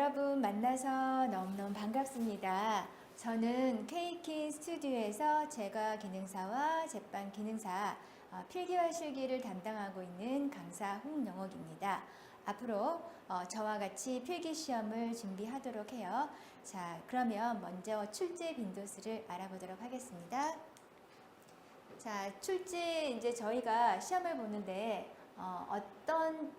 여러분 만나서 너무너무 반갑습니다. 저는 케이킨 스튜디오에서 제과 기능사와 제빵 기능사 필기와 실기를 담당하고 있는 강사 홍영옥입니다. 앞으로 저와 같이 필기 시험을 준비하도록 해요. 자, 그러면 먼저 출제 빈도수를 알아보도록 하겠습니다. 자, 출제 이제 저희가 시험을 보는데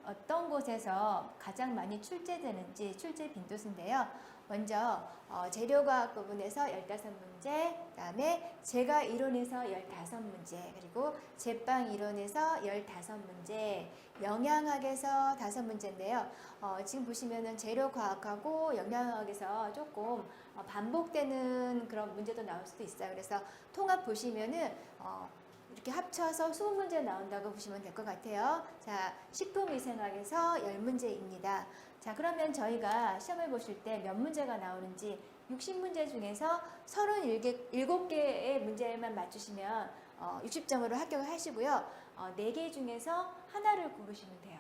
어떤 곳에서 가장 많이 출제되는지 출제 빈도수인데요. 먼저 재료과학 부분에서 15문제, 그 다음에 제과 이론에서 15문제, 그리고 제빵 이론에서 15문제, 영양학에서 5문제인데요. 지금 보시면은 재료과학하고 영양학에서 조금 반복되는 그런 문제도 나올 수도 있어요. 그래서 통합 보시면은 이렇게 합쳐서 20문제 나온다고 보시면 될 것 같아요. 자, 식품위생학에서 10문제입니다. 자, 그러면 저희가 시험을 보실 때 몇 문제가 나오는지 60문제 중에서 37개의 문제만 맞추시면 60점으로 합격을 하시고요. 4개 중에서 하나를 고르시면 돼요.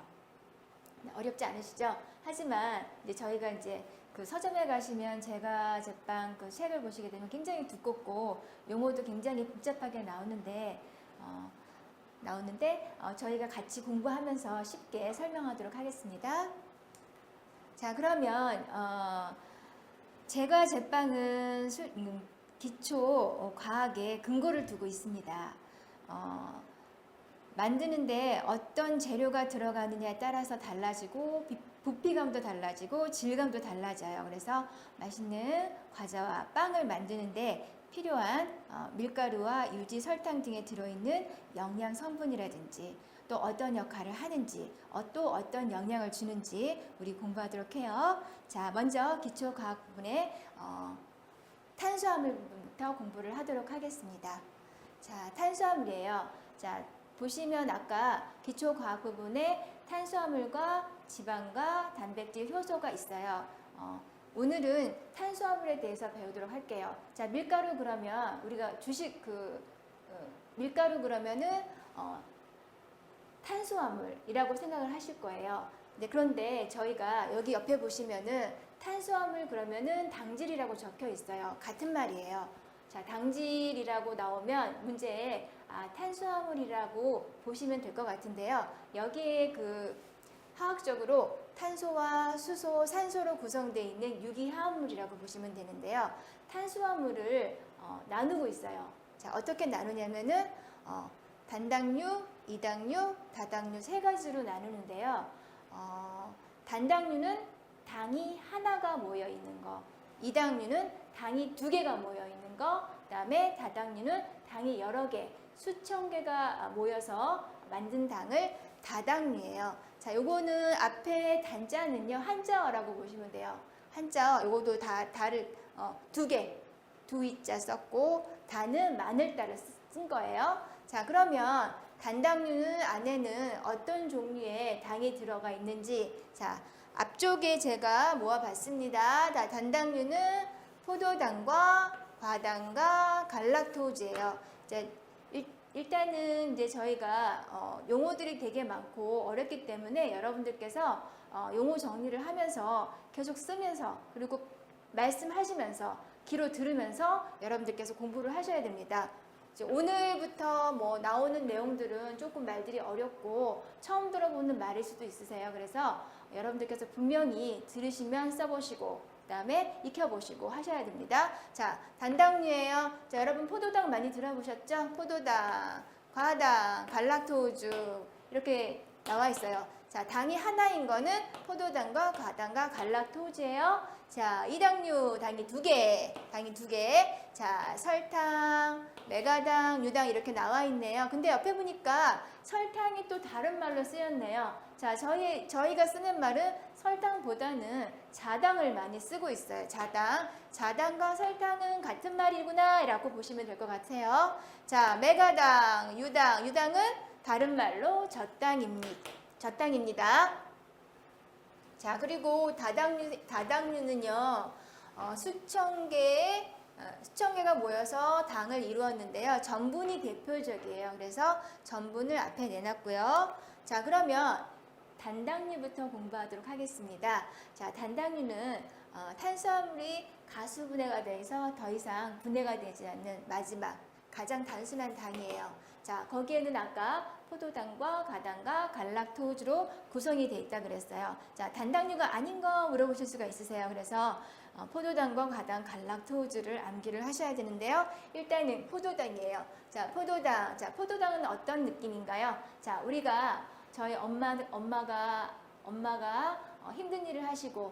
어렵지 않으시죠? 하지만 이제 저희가 이제 그 서점에 가시면 제가 제빵 그 책을 보시게 되면 굉장히 두껍고 용어도 굉장히 복잡하게 나오는데 저희가 같이 공부하면서 쉽게 설명하도록 하겠습니다. 자, 그러면 제과 제빵은 기초 과학에 근거를 두고 있습니다. 만드는데 어떤 재료가 들어가느냐에 따라서 달라지고 부피감도 달라지고 질감도 달라져요. 그래서 맛있는 과자와 빵을 만드는데 필요한 밀가루와 유지, 설탕 등에 들어있는 영양 성분이라든지 또 어떤 역할을 하는지 또 어떤 영향을 주는지 우리 공부하도록 해요. 자, 먼저 기초과학 부분에 탄수화물 부분부터 공부를 하도록 하겠습니다. 자, 탄수화물이에요. 자, 보시면 아까 기초과학 부분에 탄수화물과 지방과 단백질, 효소가 있어요. 오늘은 탄수화물에 대해서 배우도록 할게요. 자, 밀가루 그러면 우리가 밀가루 그러면은 탄수화물이라고 생각을 하실 거예요. 네, 그런데 저희가 여기 옆에 보시면은 탄수화물 그러면은 당질이라고 적혀 있어요. 같은 말이에요. 자, 당질이라고 나오면 문제에 탄수화물이라고 보시면 될 것 같은데요. 여기에 화학적으로 탄소와 수소, 산소로 구성되어 있는 유기화합물이라고 보시면 되는데요. 탄수화물을 나누고 있어요. 자, 어떻게 나누냐면은 단당류, 이당류, 다당류 세 가지로 나누는데요. 단당류는 당이 하나가 모여 있는 거, 이당류는 당이 2개가 모여 있는 거, 그다음에 다당류는 당이 여러 개, 수천 개가 모여서 만든 당을 다당류예요. 자, 요거는 앞에 단자는요 한자어라고 보시면 돼요. 한자어 요것도 다를 2개, 두이자 썼고 다는 마늘자를 쓴 거예요. 자, 그러면 단당류는 안에는 어떤 종류의 당이 들어가 있는지 자, 앞쪽에 제가 모아봤습니다. 단당류는 포도당과 과당과 갈락토즈예요. 일단은 이제 저희가 용어들이 되게 많고 어렵기 때문에 여러분들께서 용어 정리를 하면서 계속 쓰면서 그리고 말씀하시면서 귀로 들으면서 여러분들께서 공부를 하셔야 됩니다. 이제 오늘부터 나오는 내용들은 조금 말들이 어렵고 처음 들어보는 말일 수도 있으세요. 그래서 여러분들께서 분명히 들으시면 써보시고 그 다음에 익혀보시고 하셔야 됩니다. 자, 단당류예요. 자, 여러분 포도당 많이 들어보셨죠? 포도당, 과당, 갈락토즈 이렇게 나와 있어요. 자, 당이 하나인 거는 포도당과 과당과 갈락토즈예요. 자, 이당류 당이 2개, 자, 설탕, 메가당, 유당 이렇게 나와 있네요. 근데 옆에 보니까 설탕이 또 다른 말로 쓰였네요. 자, 저희가 쓰는 말은 설탕보다는 자당을 많이 쓰고 있어요. 자당과 설탕은 같은 말이구나 라고 보시면 될 것 같아요. 자, 메가당, 유당은 다른 말로 젖당입니다. 자, 그리고 다당류는요 수천 개가 모여서 당을 이루었는데요. 전분이 대표적이에요. 그래서 전분을 앞에 내놨고요. 자, 그러면 단당류부터 공부하도록 하겠습니다. 자, 단당류는 탄수화물이 가수분해가 돼서 더 이상 분해가 되지 않는 마지막 가장 단순한 당이에요. 자, 거기에는 아까 포도당과 가당과 갈락토즈로 구성이 되어 있다 그랬어요. 자, 단당류가 아닌 거 물어보실 수가 있으세요. 그래서 포도당과 가당, 갈락토즈를 암기를 하셔야 되는데요. 일단은 포도당이에요. 자, 포도당. 자, 포도당은 어떤 느낌인가요? 자, 우리가 저희 엄마가 힘든 일을 하시고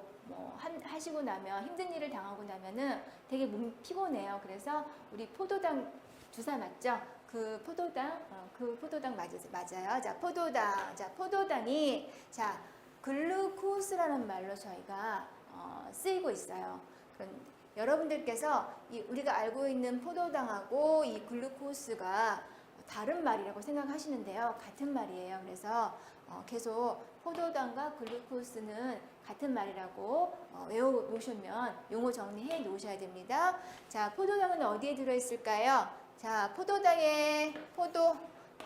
하시고 나면 힘든 일을 당하고 나면은 되게 몸이 피곤해요. 그래서 우리 포도당 주사 맞죠? 그 포도당 맞아요. 자, 포도당. 자, 포도당이 글루코스라는 말로 저희가 쓰이고 있어요. 그럼 여러분들께서 우리가 알고 있는 포도당하고 이 글루코스가 다른 말이라고 생각하시는데요. 같은 말이에요. 그래서 계속 포도당과 글루코스는 같은 말이라고 외워놓으시면 용어 정리해 놓으셔야 됩니다. 자, 포도당은 어디에 들어있을까요? 자, 포도당에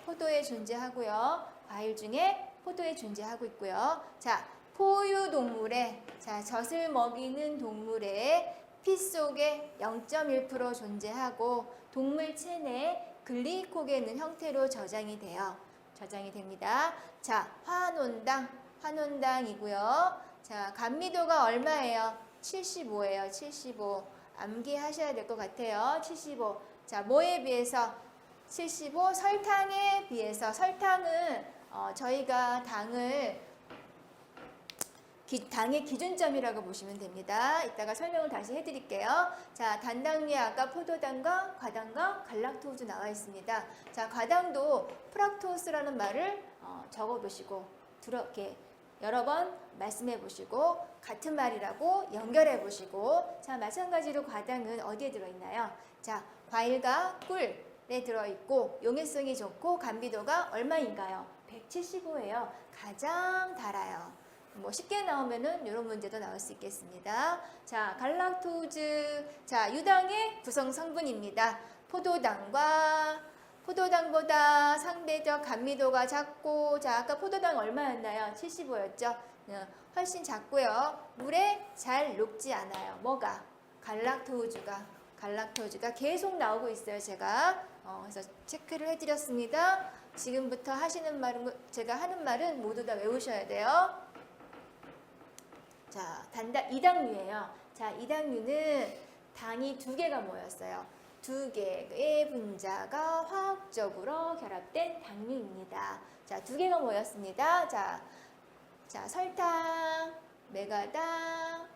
포도에 존재하고요. 과일 중에 포도에 존재하고 있고요. 자, 포유동물의 젖을 먹이는 동물의 피 속에 0.1% 존재하고 동물 체내 글리코겐 형태로 저장이 됩니다. 자, 환원당이고요. 자, 감미도가 얼마예요? 75예요. 75. 암기하셔야 될 것 같아요. 75. 자, 뭐에 비해서? 75. 설탕에 비해서. 설탕은 저희가 당의 기준점이라고 보시면 됩니다. 이따가 설명을 다시 해드릴게요. 자, 단당류에 아까 포도당과 과당과 갈락토즈 나와 있습니다. 자, 과당도 프락토스라는 말을 적어보시고 이렇게 여러 번 말씀해 보시고 같은 말이라고 연결해 보시고 자, 마찬가지로 과당은 어디에 들어있나요? 자, 과일과 꿀에 들어있고 용해성이 좋고 감비도가 얼마인가요? 175예요. 가장 달아요. 쉽게 나오면은 이런 문제도 나올 수 있겠습니다. 자, 갈락토즈. 자, 유당의 구성 성분입니다. 포도당보다 상대적 감미도가 작고, 자, 아까 포도당 얼마였나요? 75였죠? 훨씬 작고요. 물에 잘 녹지 않아요. 뭐가? 갈락토즈가 계속 나오고 있어요. 제가 그래서 체크를 해드렸습니다. 지금부터 제가 하는 말은 모두 다 외우셔야 돼요. 자, 이당류예요. 자, 이당류는 당이 2개가 모였어요. 2개의 분자가 화학적으로 결합된 당류입니다. 자, 2개가 모였습니다. 자, 설탕, 메가당,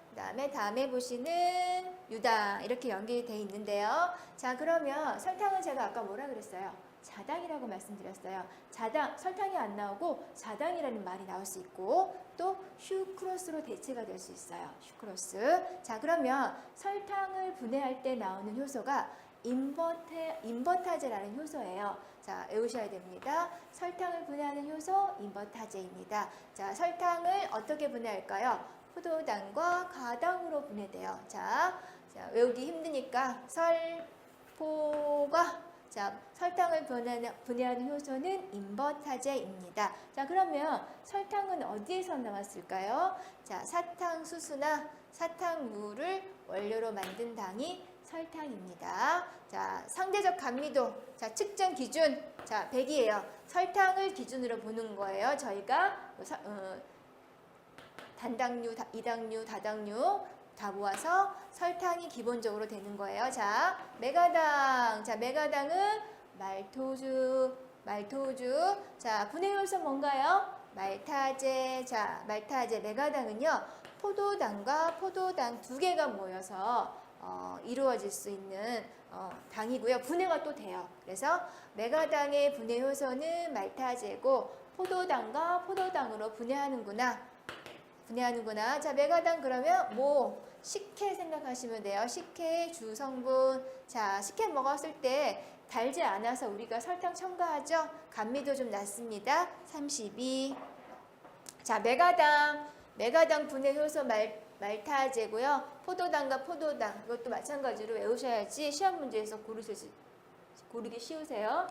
다음에 보시는 유당 이렇게 연결이 되어 있는데요. 자, 그러면 설탕은 제가 아까 뭐라 그랬어요? 자당이라고 말씀드렸어요. 설탕이 안 나오고 자당이라는 말이 나올 수 있고 또 슈크로스로 대체가 될 수 있어요. 슈크로스. 자, 그러면 설탕을 분해할 때 나오는 효소가 인버타제라는 효소예요. 자, 외우셔야 됩니다. 설탕을 분해하는 효소 인버타제입니다. 자, 설탕을 어떻게 분해할까요? 포도당과 가당으로 분해돼요. 자, 외우기 힘드니까 설탕을 분해하는 효소는 인버타제입니다. 자, 그러면 설탕은 어디에서 나왔을까요? 자, 사탕수수나 사탕물을 원료로 만든 당이 설탕입니다. 자, 상대적 감미도. 자, 측정 기준. 자, 100이에요. 설탕을 기준으로 보는 거예요. 저희가 단당류, 이당류, 다당류 다 모아서 설탕이 기본적으로 되는 거예요. 자, 메가당. 자, 메가당은 말토주. 자, 분해 요소 뭔가요? 말타제. 자, 말타제. 메가당은요, 포도당과 포도당 2개가 모여서 이루어질 수 있는 당이고요. 분해가 또 돼요. 그래서 메가당의 분해 효소는 말타제고 포도당과 포도당으로 분해하는구나. 자, 메가당 그러면 식혜 생각하시면 돼요. 식혜의 주성분. 자, 식혜 먹었을 때 달지 않아서 우리가 설탕 첨가하죠. 감미도 좀 낮습니다. 32. 자, 메가당 분해 효소 말타제고요. 포도당과 포도당 이것도 마찬가지로 외우셔야지 시험 문제에서 고르기 쉬우세요.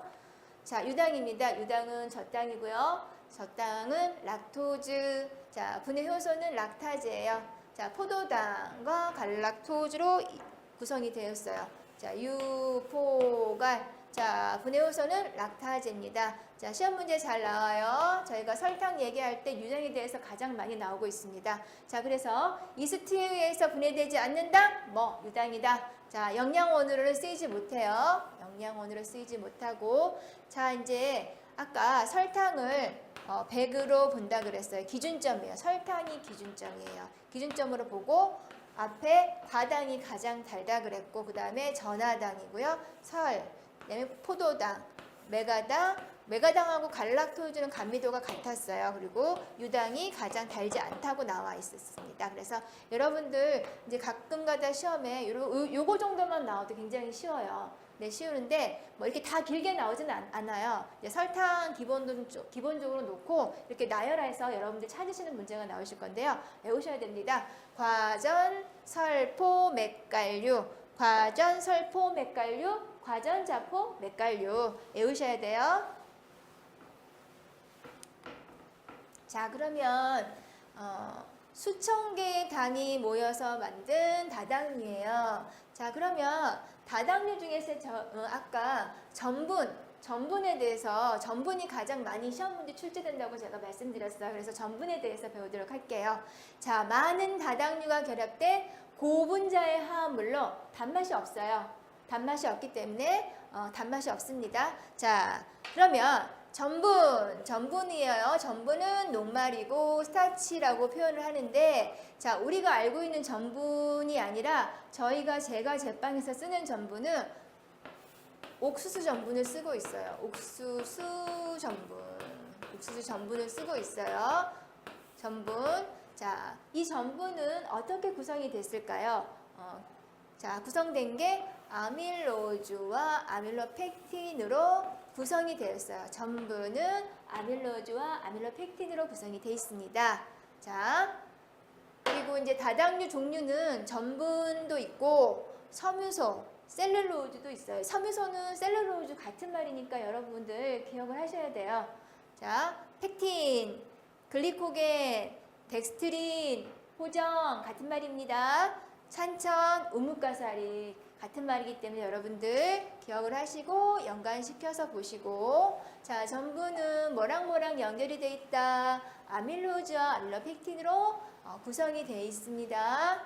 자, 유당입니다. 유당은 젖당이고요. 저 땅은 락토즈. 자, 분해 효소는 락타제예요. 자, 포도당과 갈락토즈로 구성이 되었어요. 자, 유포갈. 자, 분해 효소는 락타제입니다. 자, 시험 문제 잘 나와요. 저희가 설탕 얘기할 때 유당에 대해서 가장 많이 나오고 있습니다. 자, 그래서 이스트에 의해서 분해되지 않는다? 뭐, 유당이다. 자, 영양원으로는 쓰이지 못해요. 영양원으로 쓰이지 못하고. 자, 이제 아까 설탕을 100으로 본다 그랬어요. 기준점이에요. 설탕이 기준점이에요. 기준점으로 보고 앞에 과당이 가장 달다 그랬고 그 다음에 전화당이고요. 그다음에 포도당, 메가당하고 갈락토즈는 감미도가 같았어요. 그리고 유당이 가장 달지 않다고 나와 있었습니다. 그래서 여러분들 이제 가끔가다 시험에 요거 정도만 나와도 굉장히 쉬워요. 네, 쉬우는데 뭐 이렇게 다 길게 나오지는 않아요. 이제 설탕 기본적으로 놓고 이렇게 나열해서 여러분들 찾으시는 문제가 나오실 건데요. 외우셔야 됩니다. 과전, 설포, 맥간류, 과전, 설포, 맥간류, 과전, 자포, 맥간류 외우셔야 돼요. 자, 그러면 수천 개의 당이 모여서 만든 다당류예요. 자, 그러면 다당류 중에서 아까 전분에 대해서 전분이 가장 많이 시험 문제 출제된다고 제가 말씀드렸어요. 그래서 전분에 대해서 배우도록 할게요. 자, 많은 다당류가 결합된 고분자의 화합물로 단맛이 없어요. 단맛이 없기 때문에 단맛이 없습니다. 자, 그러면 전분이에요. 전분은 녹말이고 스타치라고 표현을 하는데, 자, 우리가 알고 있는 전분이 아니라 제가 제빵에서 쓰는 전분은 옥수수 전분을 쓰고 있어요. 옥수수 전분을 쓰고 있어요. 전분. 자, 이 전분은 어떻게 구성이 됐을까요? 자, 구성된 게 아밀로즈와 아밀로펙틴으로 구성이 되었어요. 전분은 아밀로즈와 아밀로펙틴으로 구성이 되어 있습니다. 자, 그리고 이제 다당류 종류는 전분도 있고 섬유소, 셀룰로즈도 있어요. 섬유소는 셀룰로즈 같은 말이니까 여러분들 기억을 하셔야 돼요. 자, 펙틴, 글리코겐, 덱스트린, 호정 같은 말입니다. 산천, 우뭇가사리 같은 말이기 때문에 여러분들 기억을 하시고 연관시켜서 보시고, 자, 전분은 뭐랑 연결이 되어 있다. 아밀로즈와 아밀로펙틴으로 구성이 되어 있습니다.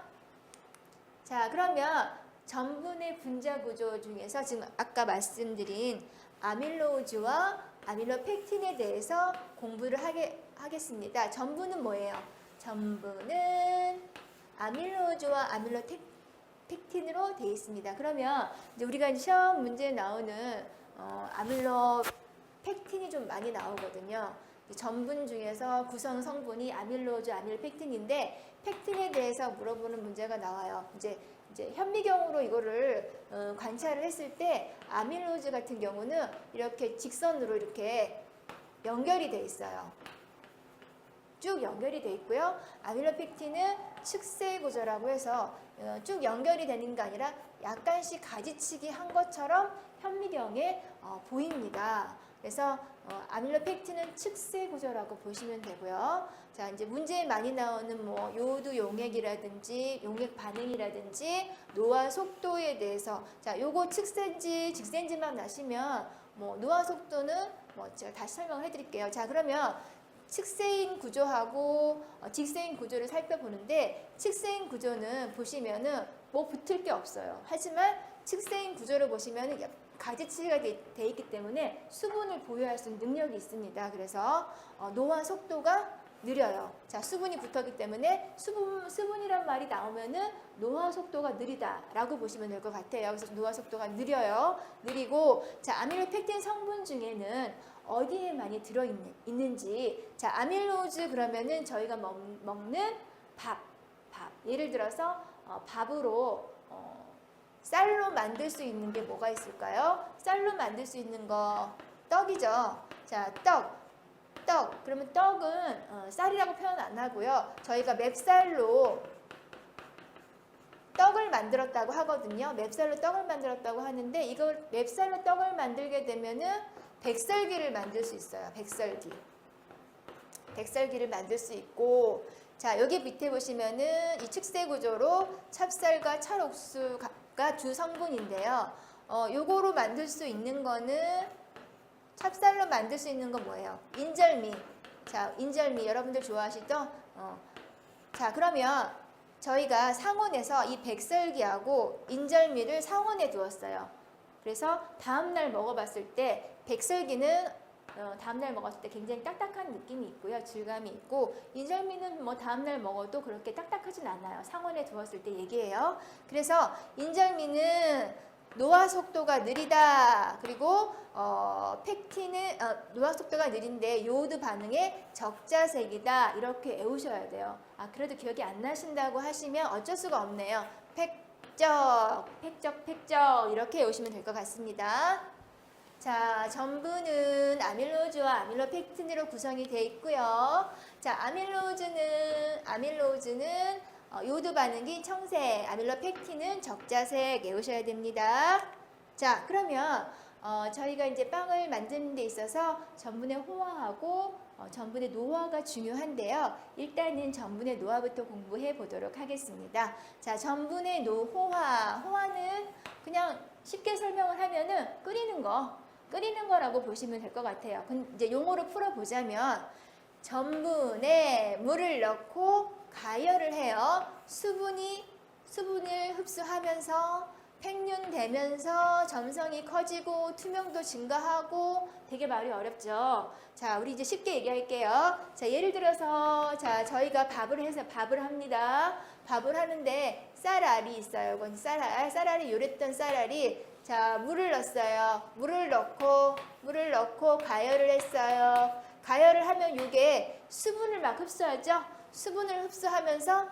자, 그러면 전분의 분자 구조 중에서 지금 아까 말씀드린 아밀로즈와 아밀로펙틴에 대해서 공부를 하겠습니다. 전분은 뭐예요? 전분은 아밀로즈와 아밀로펙틴으로 되어 있습니다. 그러면 이제 우리가 시험 문제에 나오는 아밀로펙틴이 좀 많이 나오거든요. 전분 중에서 구성 성분이 아밀로즈, 아밀로펙틴인데 펙틴에 대해서 물어보는 문제가 나와요. 이제 현미경으로 이거를 관찰을 했을 때 아밀로즈 같은 경우는 이렇게 직선으로 이렇게 연결이 돼 있어요. 쭉 연결이 돼 있고요. 아밀로펙틴은 측세 구조라고 해서 쭉 연결이 되는 게 아니라 약간씩 가지치기 한 것처럼 현미경에 보입니다. 그래서 아밀로펙틴은 측세 구조라고 보시면 되고요. 자, 이제 문제에 많이 나오는 뭐 요오드 용액이라든지 용액 반응이라든지 노화 속도에 대해서, 자, 요거 측세인지 직세인지만 아시면 뭐 노화 속도는 뭐 제가 다시 설명을 해드릴게요. 자, 그러면 측세인 구조하고 직세인 구조를 살펴보는데, 측세인 구조는 보시면은 뭐 붙을 게 없어요. 하지만 측세인 구조를 보시면은 가지치기가 돼 있기 때문에 수분을 보유할 수 있는 능력이 있습니다. 그래서 노화 속도가 느려요. 자, 수분이 붙었기 때문에 수분이란 말이 나오면은 노화 속도가 느리다라고 보시면 될 것 같아요. 그래서 노화 속도가 느리고, 자, 아밀로펙틴 성분 중에는 어디에 많이 들어있는지, 자, 아밀로즈 그러면은 저희가 먹는 밥. 예를 들어서 밥으로 쌀로 만들 수 있는 게 뭐가 있을까요? 쌀로 만들 수 있는 거 떡이죠. 자, 떡. 그러면 떡은 쌀이라고 표현 안 하고요. 저희가 맵쌀로 떡을 만들었다고 하거든요. 맵쌀로 떡을 만들었다고 하는데, 이걸 맵쌀로 떡을 만들게 되면은 백설기를 만들 수 있어요. 백설기. 백설기를 만들 수 있고, 자, 여기 밑에 보시면은 이 축세 구조로 찹쌀과 찰옥수가 주 성분인데요. 요거로 만들 수 있는 거는, 찹쌀로 만들 수 있는 건 뭐예요? 인절미. 자, 인절미 여러분들 좋아하시죠? 자, 그러면 저희가 상온에서 이 백설기하고 인절미를 상온에 두었어요. 그래서 다음날 먹어봤을 때 백설기는 다음날 먹었을 때 굉장히 딱딱한 느낌이 있고요. 질감이 있고, 인절미는 뭐 다음날 먹어도 그렇게 딱딱하진 않아요. 상온에 두었을 때 얘기해요. 그래서 인절미는 노화 속도가 느리다. 그리고 팩틴은 노화 속도가 느린데 요오드 반응에 적자색이다. 이렇게 외우셔야 돼요. 그래도 기억이 안 나신다고 하시면 어쩔 수가 없네요. 팩적 이렇게 외우시면 될 것 같습니다. 자, 전분은 아밀로즈와 아밀로펙틴으로 구성이 되어 있고요. 자, 아밀로즈는 요오드 반응이 청색, 아밀로펙틴은 적자색 외우셔야 됩니다. 자, 그러면 저희가 이제 빵을 만드는 데 있어서 전분의 호화하고 전분의 노화가 중요한데요. 일단은 전분의 노화부터 공부해 보도록 하겠습니다. 자, 전분의 호화는 그냥 쉽게 설명을 하면은 끓이는 거라고 보시면 될 것 같아요. 이제 용어로 풀어보자면 전분에 물을 넣고 가열을 해요. 수분을 흡수하면서 팽윤되면서 점성이 커지고 투명도 증가하고, 되게 말이 어렵죠. 자, 우리 이제 쉽게 얘기할게요. 자, 예를 들어서 저희가 밥을 합니다. 밥을 하는데 쌀알이 있어요. 이건 쌀알이 요랬던 쌀알이, 자, 물을 넣었어요. 물을 넣고 가열을 했어요. 가열을 하면 이게 수분을 막 흡수하죠. 수분을 흡수하면서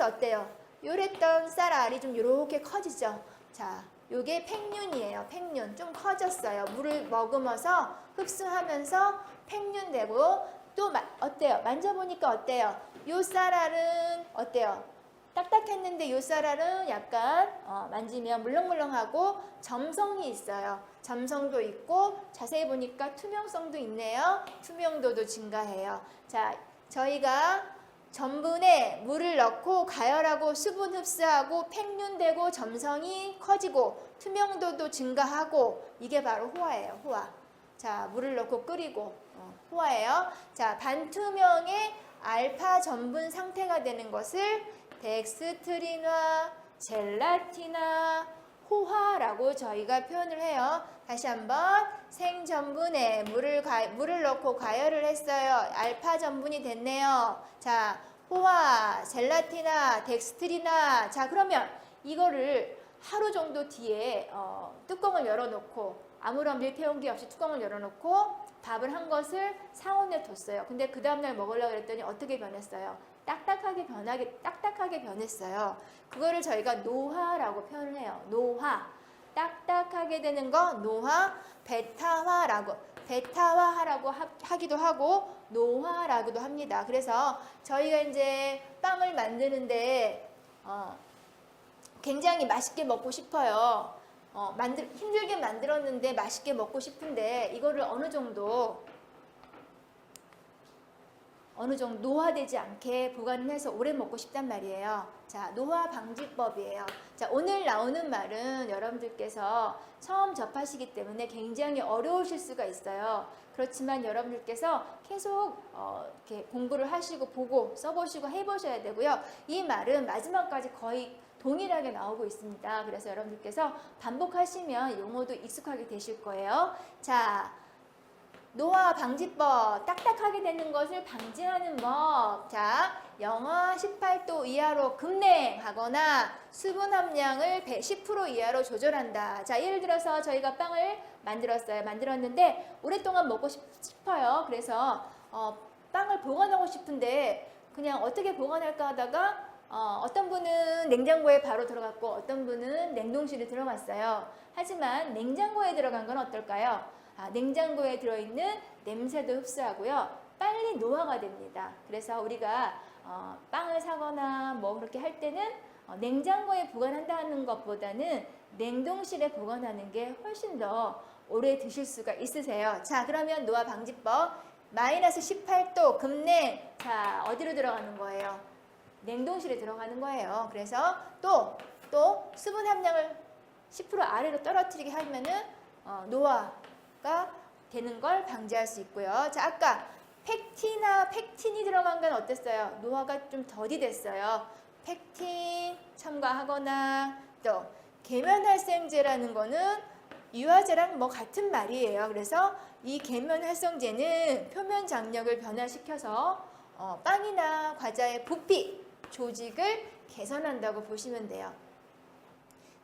어때요? 요랬던 쌀알이 좀 요렇게 커지죠. 자, 요게 팽윤이에요. 팽윤. 좀 커졌어요. 물을 머금어서 흡수하면서 팽윤되고, 또 어때요? 만져보니까 어때요? 요 쌀알은 어때요? 딱딱했는데 요 쌀알은 약간 만지면 물렁물렁하고 점성이 있어요. 점성도 있고, 자세히 보니까 투명성도 있네요. 투명도도 증가해요. 자, 저희가 전분에 물을 넣고 가열하고 수분 흡수하고 팽윤되고 점성이 커지고 투명도도 증가하고, 이게 바로 호화예요. 호화. 자, 물을 넣고 끓이고 호화예요. 자, 반투명의 알파 전분 상태가 되는 것을 덱스트린화, 젤라틴화, 호화라고 저희가 표현을 해요. 다시 한번, 생전분에 물을 넣고 가열을 했어요. 알파 전분이 됐네요. 자, 호화, 젤라틴화, 덱스트린화. 자, 그러면 이거를 하루 정도 뒤에 뚜껑을 열어놓고, 아무런 밀폐용기 없이 뚜껑을 열어놓고 밥을 한 것을 상온에 뒀어요. 근데 그 다음날 먹으려고 했더니 어떻게 변했어요? 딱딱하게 변했어요. 그거를 저희가 노화라고 표현을 해요. 노화. 딱딱하게 되는 거 노화, 베타화하라고 하기도 하고 노화라고도 합니다. 그래서 저희가 이제 빵을 만드는데 굉장히 맛있게 먹고 싶어요. 힘들게 만들었는데 맛있게 먹고 싶은데 이거를 어느 정도 노화되지 않게 보관해서 오래 먹고 싶단 말이에요. 자, 노화 방지법이에요. 자, 오늘 나오는 말은 여러분들께서 처음 접하시기 때문에 굉장히 어려우실 수가 있어요. 그렇지만 여러분들께서 계속 이렇게 공부를 하시고 보고 써보시고 해보셔야 되고요. 이 말은 마지막까지 거의 동일하게 나오고 있습니다. 그래서 여러분들께서 반복하시면 용어도 익숙하게 되실 거예요. 자, 노화 방지법, 딱딱하게 되는 것을 방지하는 법. 자, 영하 18도 이하로 급냉하거나 수분 함량을 10% 이하로 조절한다. 자, 예를 들어서 저희가 빵을 만들었는데 오랫동안 먹고 싶어요. 그래서 빵을 보관하고 싶은데 그냥 어떻게 보관할까 하다가 어떤 분은 냉장고에 바로 들어갔고 어떤 분은 냉동실에 들어갔어요. 하지만 냉장고에 들어간 건 어떨까요? 냉장고에 들어있는 냄새도 흡수하고요. 빨리 노화가 됩니다. 그래서 우리가 빵을 사거나 뭐 그렇게 할 때는 냉장고에 보관한다는 것보다는 냉동실에 보관하는 게 훨씬 더 오래 드실 수가 있으세요. 자, 그러면 노화 방지법 마이너스 18도 급냉. 자, 어디로 들어가는 거예요? 냉동실에 들어가는 거예요. 그래서 또 수분 함량을 10% 아래로 떨어뜨리게 하면은 노화가 되는 걸 방지할 수 있고요. 자, 아까 팩틴이 들어간 건 어땠어요? 노화가 좀 더디 됐어요. 팩틴 첨가하거나 또 계면활성제라는 거는 유화제랑 뭐 같은 말이에요. 그래서 이 계면활성제는 표면 장력을 변화시켜서 빵이나 과자의 부피, 조직을 개선한다고 보시면 돼요.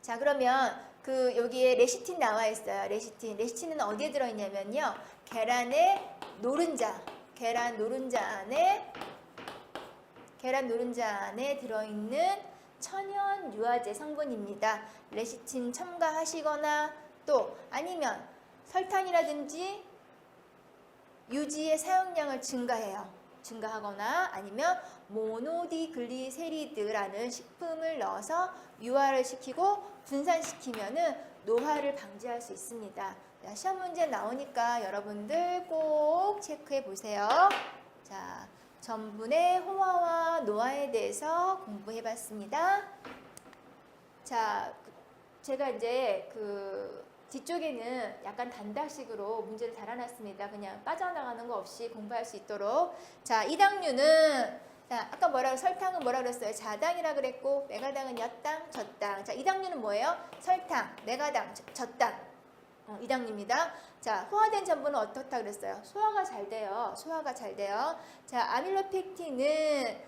자, 그러면 여기에 레시틴 나와 있어요. 레시틴은 어디에 들어있냐면요. 계란 노른자 안에 들어있는 천연 유화제 성분입니다. 레시틴 첨가하시거나 또 아니면 설탕이라든지 유지의 사용량을 증가하거나 아니면 모노디글리세리드라는 식품을 넣어서 유화를 시키고 분산시키면은 노화를 방지할 수 있습니다. 자, 시험 문제 나오니까 여러분들 꼭 체크해 보세요. 자, 전분의 호화와 노화에 대해서 공부해 봤습니다. 자, 제가 이제 뒤쪽에는 약간 단답식으로 문제를 달아놨습니다. 그냥 빠져나가는 거 없이 공부할 수 있도록. 자, 이당류는 아까 설탕은 뭐라 그랬어요? 자당이라 그랬고 메가당은 엿당, 젖당. 자, 이당류는 뭐예요? 설탕, 메가당, 젖당. 이당류입니다. 자, 호화된 전분은 어떻다 그랬어요? 소화가 잘 돼요. 자, 아밀로펙틴은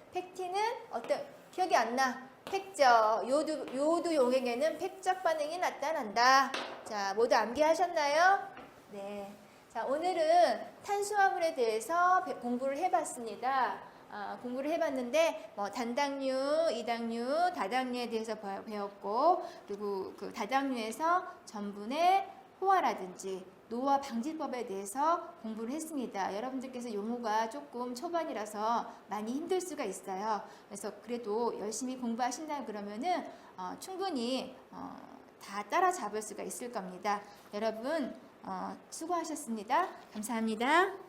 기억이 안 나. 팩적, 요오드 용액에는 팩적 반응이 나타난다. 자, 모두 암기하셨나요? 네. 자, 오늘은 탄수화물에 대해서 공부를 해봤습니다. 공부를 해봤는데, 단당류, 이당류, 다당류에 대해서 배웠고, 그리고 그 다당류에서 전분의 호화라든지 노화 방지법에 대해서 공부를 했습니다. 여러분들께서 용어가 조금 초반이라서 많이 힘들 수가 있어요. 그래서 그래도 열심히 공부하신다 그러면은 충분히 다 따라잡을 수가 있을 겁니다. 여러분 수고하셨습니다. 감사합니다.